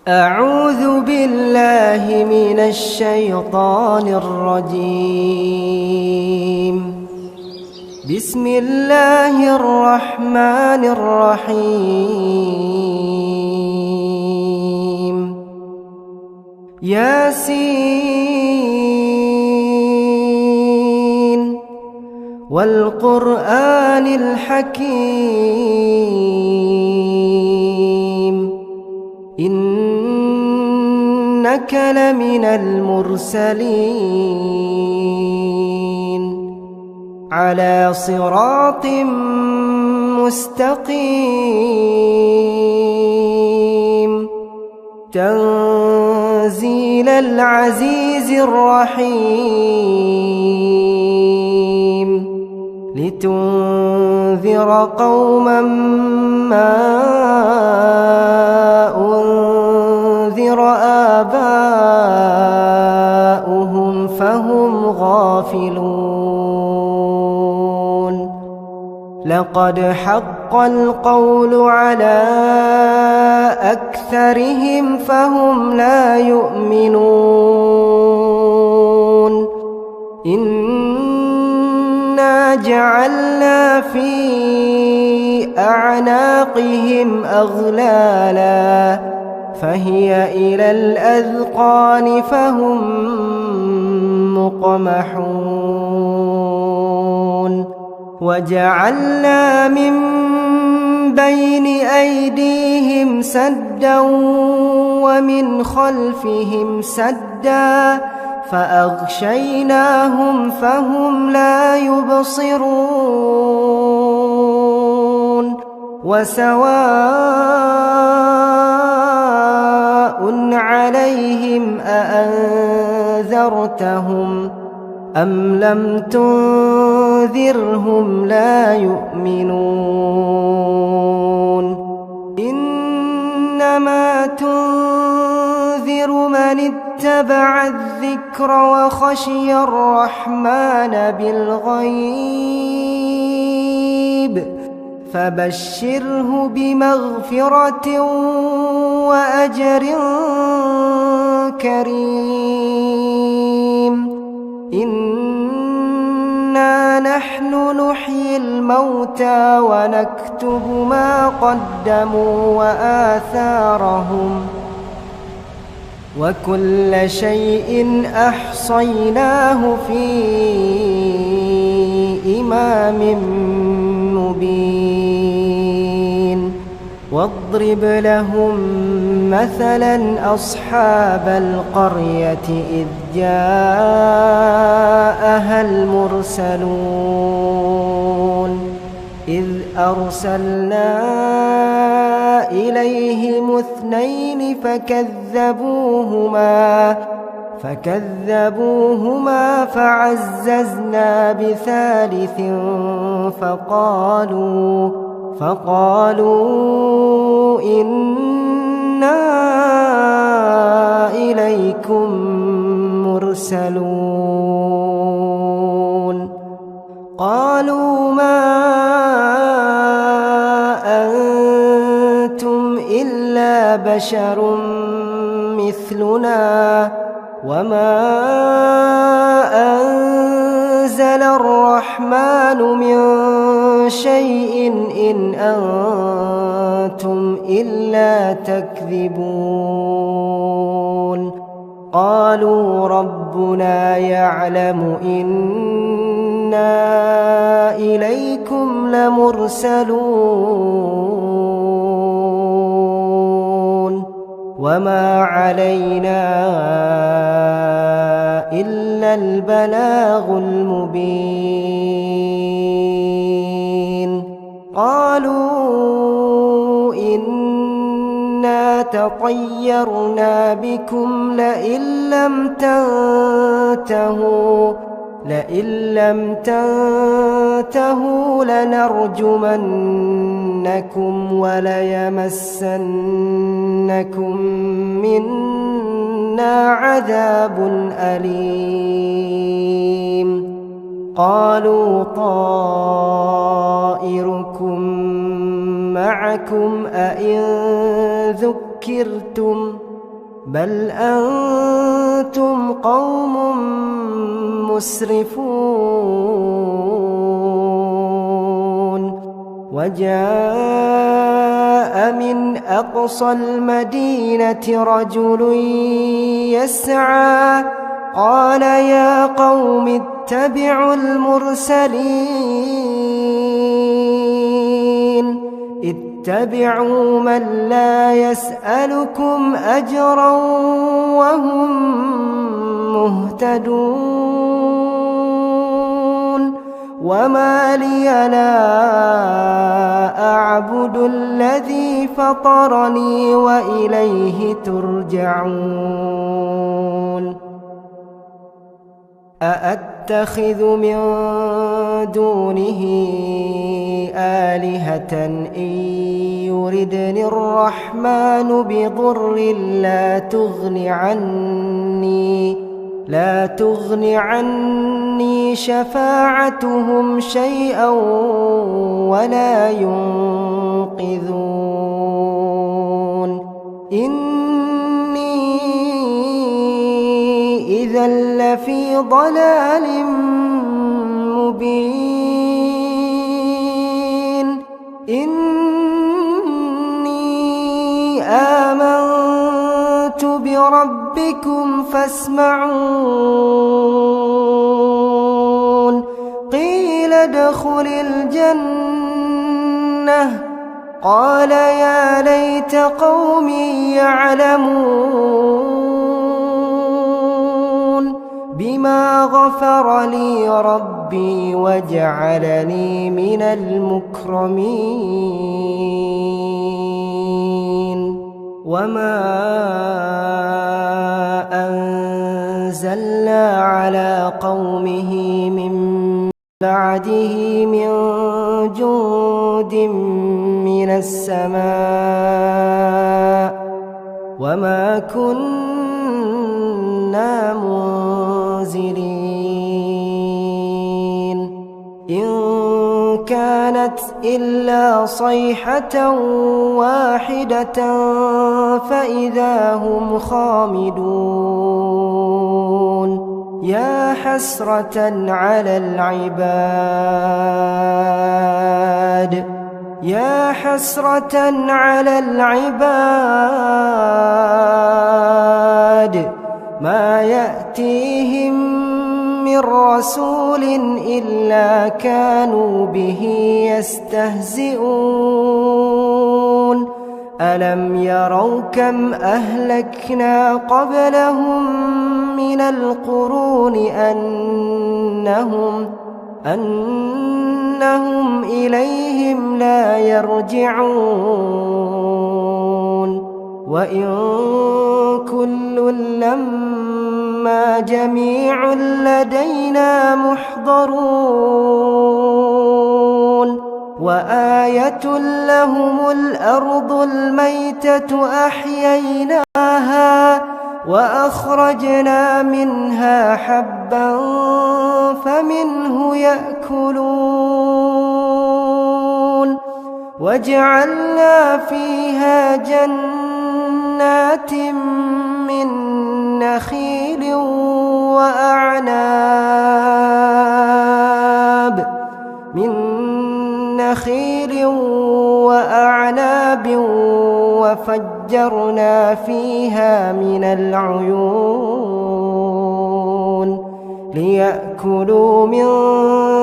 أعوذ بالله من الشيطان الرجيم. بسم الله الرحمن الرحيم. ياسين والقرآن الحكيم إنك لمن المرسلين على صراط مستقيم تنزيل العزيز الرحيم لتنذر قوما ما أنذر آباؤهم فهم غافلون. لقد حق القول على أكثرهم فهم لا يؤمنون. إنا جعلنا في أعناقهم أغلالا فهي إلى الأذقان فهم مقمحون. وجعلنا من بين أيديهم سدا ومن خلفهم سدا فأغشيناهم فهم لا يبصرون. وسواء عليهم أأنذرتهم أم لم تنذرهم لا يؤمنون. إنما تنذر من اتبع الذكر وخشي الرحمن بالغيب فبشره بمغفرة وأجر كريم. إنا نحن نحيي الموتى ونكتب ما قدموا وآثارهم وكل شيء أحصيناه في إمام مبين. واضرب لهم مثلا أصحاب القرية إذ جاءها المرسلون إذ أرسلنا إليهم اثنين فكذبوهما فعززنا بثالث فقالوا إنا إليكم مرسلون. قالوا ما أنتم إلا بشر مثلنا وما أنزل الرحمن من شيء إن أنتم إلا تكذبون. قالوا ربنا يعلم إنا إليكم لمرسلون وما علينا إلا البلاغ المبين. قالوا إنا تطيرنا بكم لئن لم تنتهوا لنرجمنكم وليمسنكم منا عذاب أليم. قالوا طائركم معكم أئن ذكرتم بل أنتم قوم مسرفون وجاء من أقصى المدينة رجل يسعى قال يا قوم اتبعوا المرسلين اتبعوا من لا يسألكم أجرا وهم مهتدون وما لي لا أعبد الذي فطرني وإليه ترجعون أأتخذ من دونه آلهة إن يردني الرحمن بضر لا تغن عني شفاعتهم شيئا ولا ينقذون إني إذا لفي ضلال مبين إني آمنت بربكم فاسمعون قيل ادخل الجنة قال يا ليت قومي يعلمون بما غفر لي ربي وجعلني من المكرمين وما أنزلنا على قومه من بعده من جند من السماء وما كنا منزلين إن كانت إلا صيحة واحدة فإذا هم خامدون يا حسرة على العباد ما يأتيهم من رسول إلا كانوا به يستهزئون ألم يروا كم أهلكنا قبلهم من القرون أنهم إليهم لا يرجعون وإن كل لما جميع لدينا محضرون وآية لهم الأرض الميتة أحييناها وأخرجنا منها حبا فمنه يأكلون وجعلنا فيها جنات من نخيل وأعناب وفجرنا فيها من العيون ليأكلوا من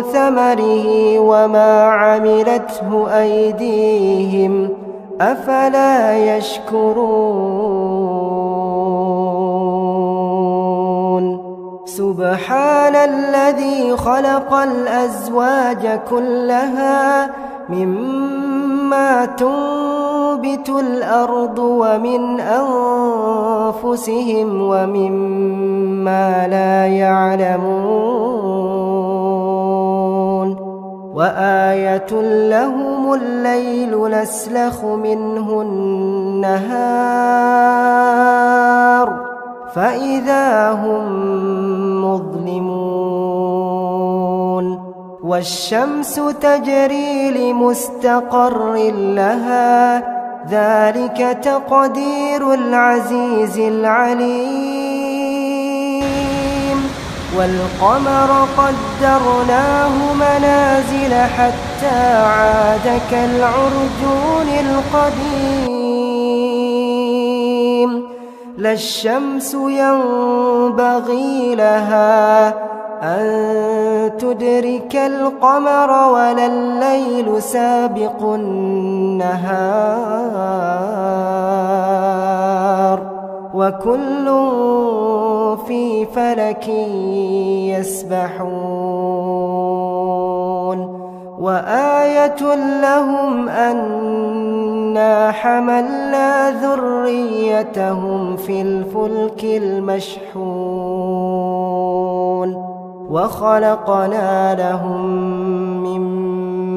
ثمره وما عملته أيديهم أفلا يشكرون سبحان الذي خلق الأزواج كلها مما تنبت الأرض ومن أنفسهم ومما لا يعلمون وآية لهم الليل نسلخ منه النهار فإذا هم مظلمون والشمس تجري لمستقر لها ذلك تقدير العزيز العليم والقمر قدرناه منازل حتى عاد كالعرجون القديم لا الشمس ينبغي لها أن تدرك القمر ولا الليل سابق النهار وكل في فلك يسبحون وآية لهم أنا حملنا ذريتهم في الفلك المشحون وخلقنا لهم من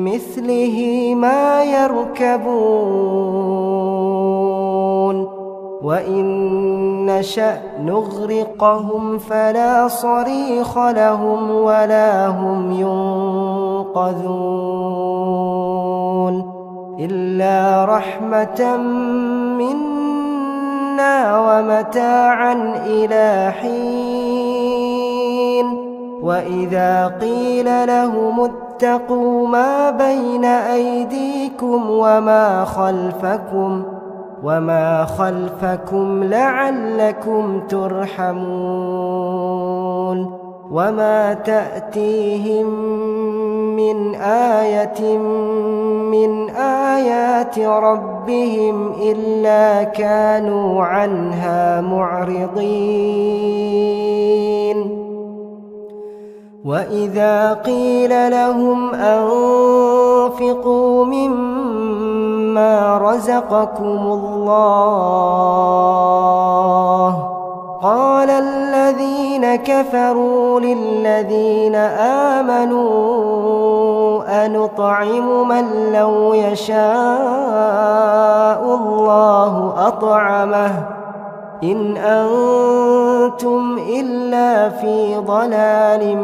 مثله ما يركبون وإن نشأ نغرقهم فلا صريخ لهم ولا هم ينقذون إلا رحمة منا ومتاعا إلى حين وإذا قيل لهم اتقوا ما بين أيديكم وما خلفكم لعلكم ترحمون وما تأتيهم من آية من آيات ربهم إلا كانوا عنها معرضين وإذا قيل لهم أنفقوا مما رزقكم الله قال الذين كفروا للذين آمنوا أنطعم من لو يشاء الله أطعمه إن أنتم إلا في ضلال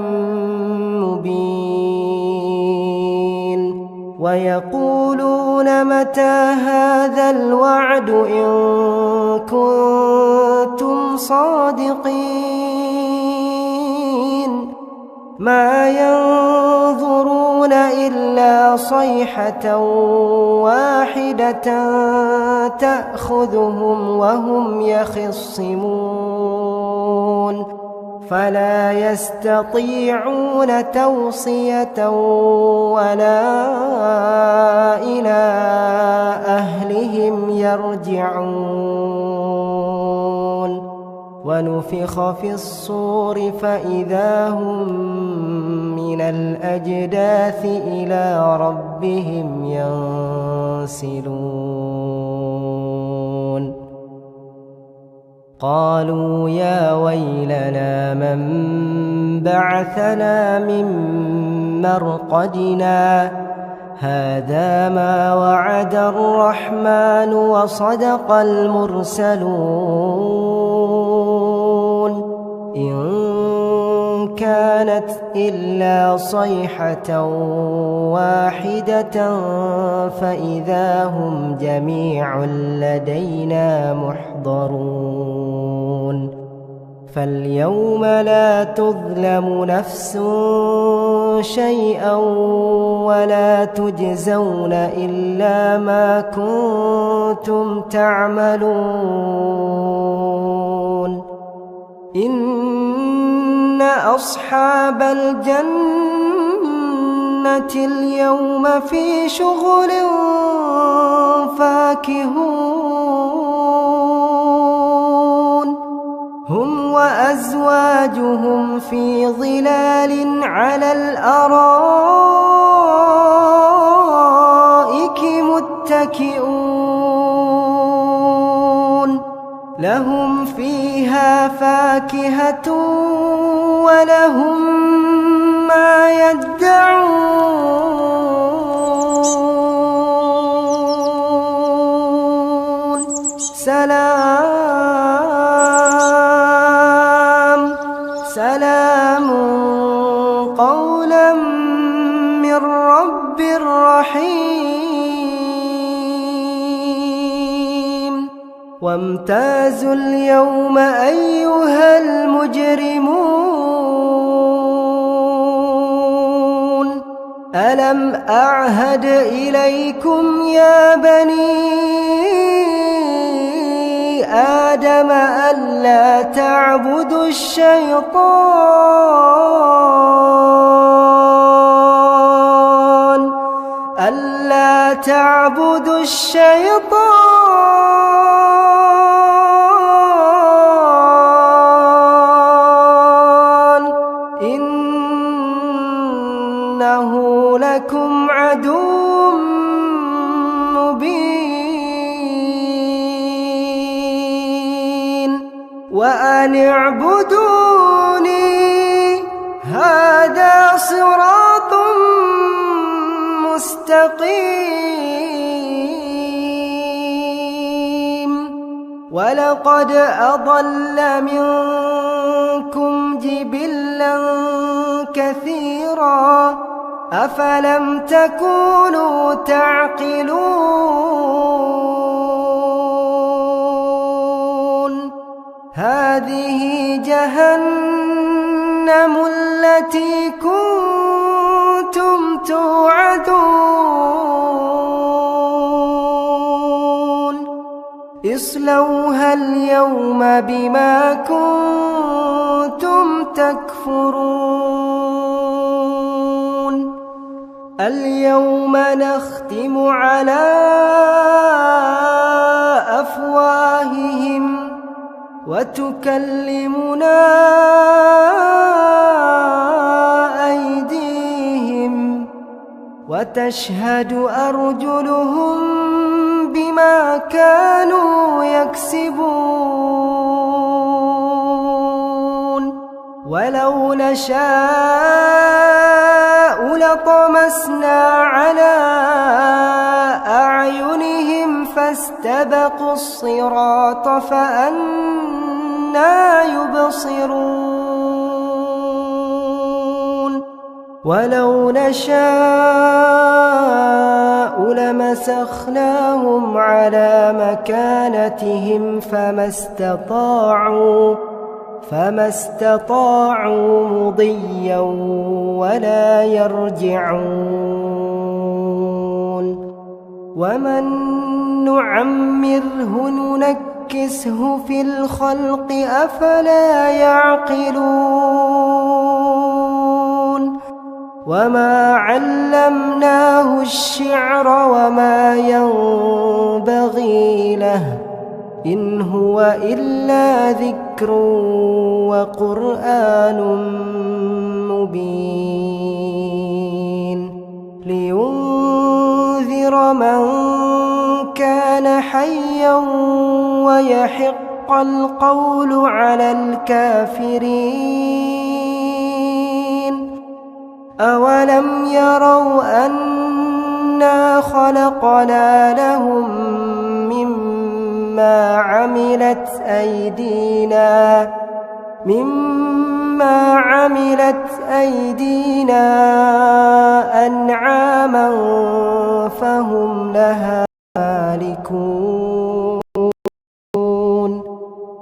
مبين ويقولون متى هذا الوعد إن كنتم صادقين ما ينظرون إلا صيحة واحدة تأخذهم وهم يخصمون فلا يستطيعون توصية ولا إلى أهلهم يرجعون ونفخ في الصور فإذا هم من الأجداث إلى ربهم ينسلون قالوا يا ويلنا من بعثنا من مرقدنا هذا ما وعد الرحمن وصدق المرسلون إن كانت إلا صيحة واحدة فإذا هم جميع لدينا محضرون فاليوم لا تظلم نفس شيئا ولا تجزون إلا ما كنتم تعملون إن أصحاب الجنة اليوم في شغل فاكهون هم وأزواجهم في ظلال على الأرائك متكئون لهم فيها فاكهة ولهم ما يدعون سلام قولا من رب رحيم وامتازوا اليوم أيها المجرمون ألم أعهد إليكم يا بني آدم ألا تعبدوا الشيطان إنه لكم عدو مبين وأن اعبدوني هذا صراط مستقيم ولقد أضل منكم جبلا كثيرا أفلم تكونوا تعقلون هذه جهنم التي كنتم توعدون اصلوها اليوم بما كنتم تكفرون اليوم نختم على أفواههم وتكلمنا أيديهم وتشهد أرجلهم بما كانوا يكسبون ولو نشاء لطمسنا على أعينهم فاستبقوا الصراط فأنى يبصرون ولو نشاء لمسخناهم على مكانتهم فما استطاعوا مضيا ولا يرجعون ومن نعمره ننكسه في الخلق أفلا يعقلون وما علمناه الشعر وما ينبغي له إن هو إلا ذكر وقرآن مبين لينذر من كان حيا ويحق القول على الكافرين أولم يروا أنا خلقنا لهم مما عملت أيدينا أنعاما فهم لها مالكون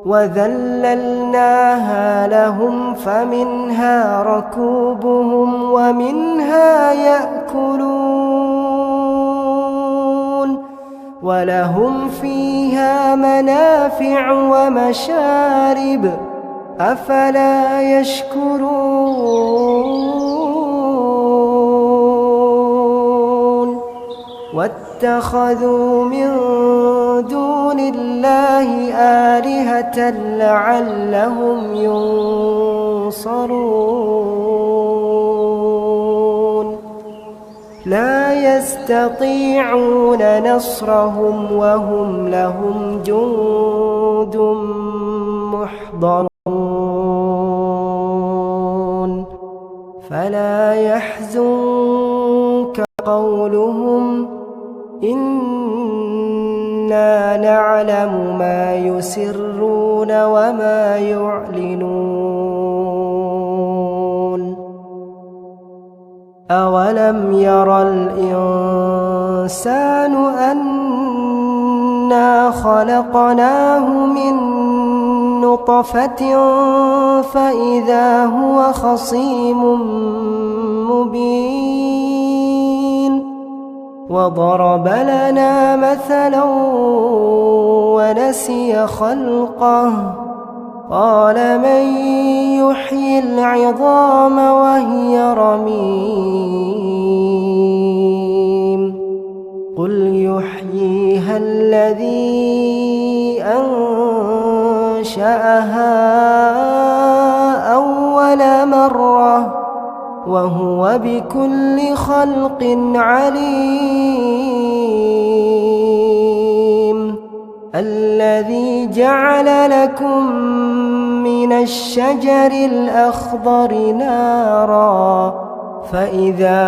وذللناها لهم فمنها ركوبهم ومنها يأكلون ولهم فيها منافع ومشارب أفلا يشكرون واتخذوا من دون الله آلهة لعلهم ينصرون لا يستطيعون نصرهم وهم لهم جند محضرون فلا يحزنك قولهم إنا نعلم ما يسرون وما يعلنون أولم ير الإنسان أنا إنا خلقناه من نطفة فإذا هو خصيم مبين وضرب لنا مثلا ونسي خلقه قال من يحيي العظام وهي رميم قل يحييها الذي أنشأها أول مرة وهو بكل خلق عليم الذي جعل لكم من الشجر الأخضر نارا فإذا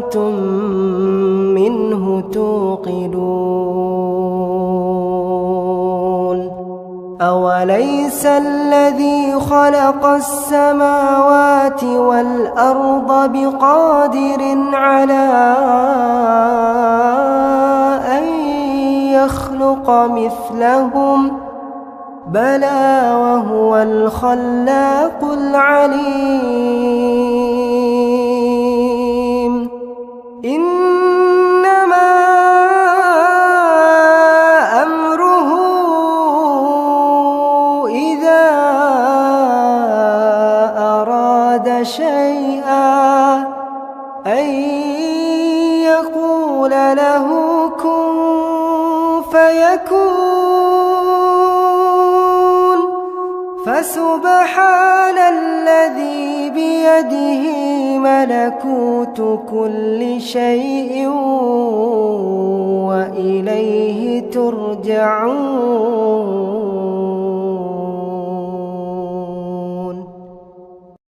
أنتم منه توقدون أوليس الذي خلق السماوات والأرض بقادر على أن يخلق مثلهم بلى وهو الخلاق العليم إنما أمره إذا أراد شيئا أن يقول له كن فيكون فسبحان الذي بيده ملكوت كل شيء وإليه ترجعون.